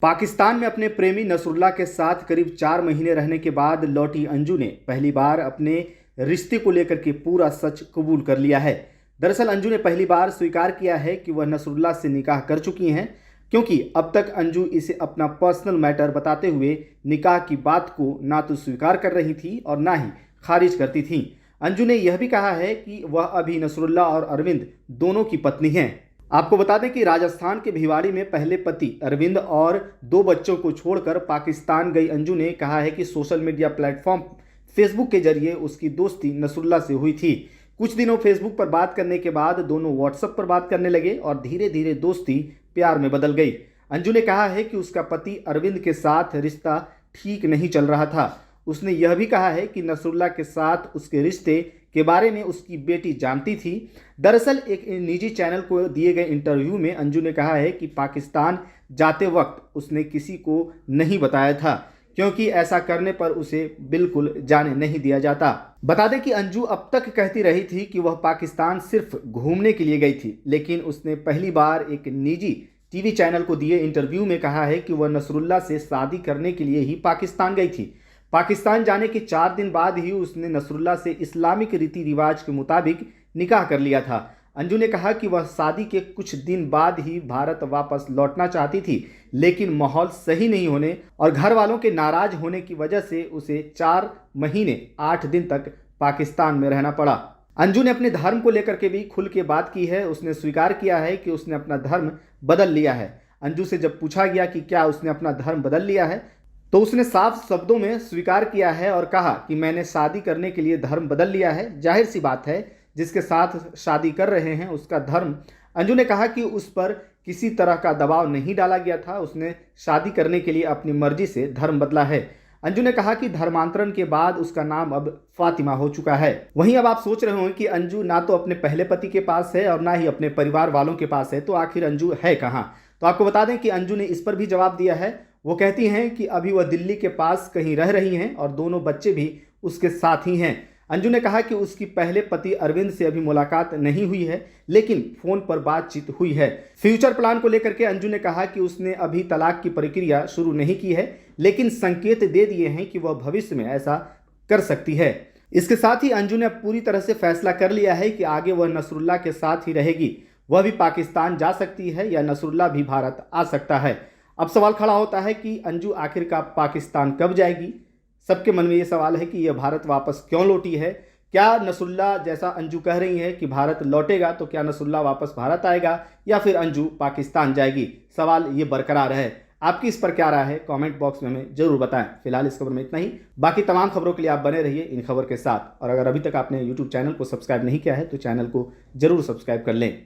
पाकिस्तान में अपने प्रेमी नसरुल्लाह के साथ करीब 4 महीने रहने के बाद लौटी अंजू ने पहली बार अपने रिश्ते को लेकर के पूरा सच कबूल कर लिया है। दरअसल अंजू ने पहली बार स्वीकार किया है कि वह नसरुल्लाह से निकाह कर चुकी हैं, क्योंकि अब तक अंजू इसे अपना पर्सनल मैटर बताते हुए निकाह की बात को ना तो स्वीकार कर रही थी और ना ही खारिज करती थी। अंजू ने यह भी कहा है कि वह अभी नसरुल्लाह और अरविंद दोनों की पत्नी हैं। आपको बता दें कि राजस्थान के भिवाड़ी में पहले पति अरविंद और 2 बच्चों को छोड़कर पाकिस्तान गई अंजू ने कहा है कि सोशल मीडिया प्लेटफॉर्म फेसबुक के जरिए उसकी दोस्ती नसरुल्लाह से हुई थी। कुछ दिनों फेसबुक पर बात करने के बाद दोनों व्हाट्सएप पर बात करने लगे और धीरे धीरे दोस्ती प्यार में बदल गई। अंजू ने कहा है कि उसका पति अरविंद के साथ रिश्ता ठीक नहीं चल रहा था। उसने यह भी कहा है कि नसरुल्लाह के साथ उसके रिश्ते के बारे में उसकी बेटी जानती थी। दरअसल एक निजी चैनल को दिए गए इंटरव्यू में अंजू ने कहा है कि पाकिस्तान जाते वक्त उसने किसी को नहीं बताया था, क्योंकि ऐसा करने पर उसे बिल्कुल जाने नहीं दिया जाता। बता दें कि अंजू अब तक कहती रही थी कि वह पाकिस्तान सिर्फ घूमने के लिए गई थी, लेकिन उसने पहली बार एक निजी टीवी चैनल को दिए इंटरव्यू में कहा है कि वह नसरुल्लाह से शादी करने के लिए ही पाकिस्तान गई थी। पाकिस्तान जाने के 4 दिन बाद ही उसने नसरुल्लाह से इस्लामिक रीति रिवाज के मुताबिक निकाह कर लिया था। अंजू ने कहा कि वह शादी के कुछ दिन बाद ही भारत वापस लौटना चाहती थी, लेकिन माहौल सही नहीं होने और घर वालों के नाराज होने की वजह से उसे 4 महीने 8 दिन तक पाकिस्तान में रहना पड़ा। अंजू ने अपने धर्म को लेकर के भी खुल के बात की है। उसने स्वीकार किया है कि उसने अपना धर्म बदल लिया है। अंजू से जब पूछा गया कि क्या उसने अपना धर्म बदल लिया है, तो उसने साफ शब्दों में स्वीकार किया है और कहा कि मैंने शादी करने के लिए धर्म बदल लिया है। जाहिर सी बात है, जिसके साथ शादी कर रहे हैं उसका धर्म। अंजू ने कहा कि उस पर किसी तरह का दबाव नहीं डाला गया था। उसने शादी करने के लिए अपनी मर्जी से धर्म बदला है। अंजू ने कहा कि धर्मांतरण के बाद उसका नाम अब फातिमा हो चुका है। वहीं अब आप सोच रहे होंगे कि अंजू ना तो अपने पहले पति के पास है और ना ही अपने परिवार वालों के पास है, तो आखिर अंजू है कहाँ? तो आपको बता दें कि अंजू ने इस पर भी जवाब दिया है। वो कहती हैं कि अभी वह दिल्ली के पास कहीं रह रही हैं और दोनों बच्चे भी उसके साथ ही हैं। अंजू ने कहा कि उसकी पहले पति अरविंद से अभी मुलाकात नहीं हुई है, लेकिन फोन पर बातचीत हुई है। फ्यूचर प्लान को लेकर के अंजू ने कहा कि उसने अभी तलाक की प्रक्रिया शुरू नहीं की है, लेकिन संकेत दे दिए हैं कि वह भविष्य में ऐसा कर सकती है। इसके साथ ही अंजू ने पूरी तरह से फैसला कर लिया है कि आगे वह नसरुल्लाह के साथ ही रहेगी। वह भी पाकिस्तान जा सकती है या नसरुल्लाह भी भारत आ सकता है। अब सवाल खड़ा होता है कि अंजू आखिरकार पाकिस्तान कब जाएगी? सबके मन में ये सवाल है कि यह भारत वापस क्यों लौटी है। क्या नसरुल्लाह, जैसा अंजू कह रही है कि भारत लौटेगा, तो क्या नसरुल्लाह वापस भारत आएगा या फिर अंजू पाकिस्तान जाएगी? सवाल ये बरकरार है। आपकी इस पर क्या राय है? कमेंट बॉक्स में हमें जरूर बताएं। फिलहाल इस खबर में इतना ही। बाकी तमाम खबरों के लिए आप बने रहिए इन खबर के साथ, और अगर अभी तक आपने यूट्यूब चैनल को सब्सक्राइब नहीं किया है तो चैनल को जरूर सब्सक्राइब कर लें।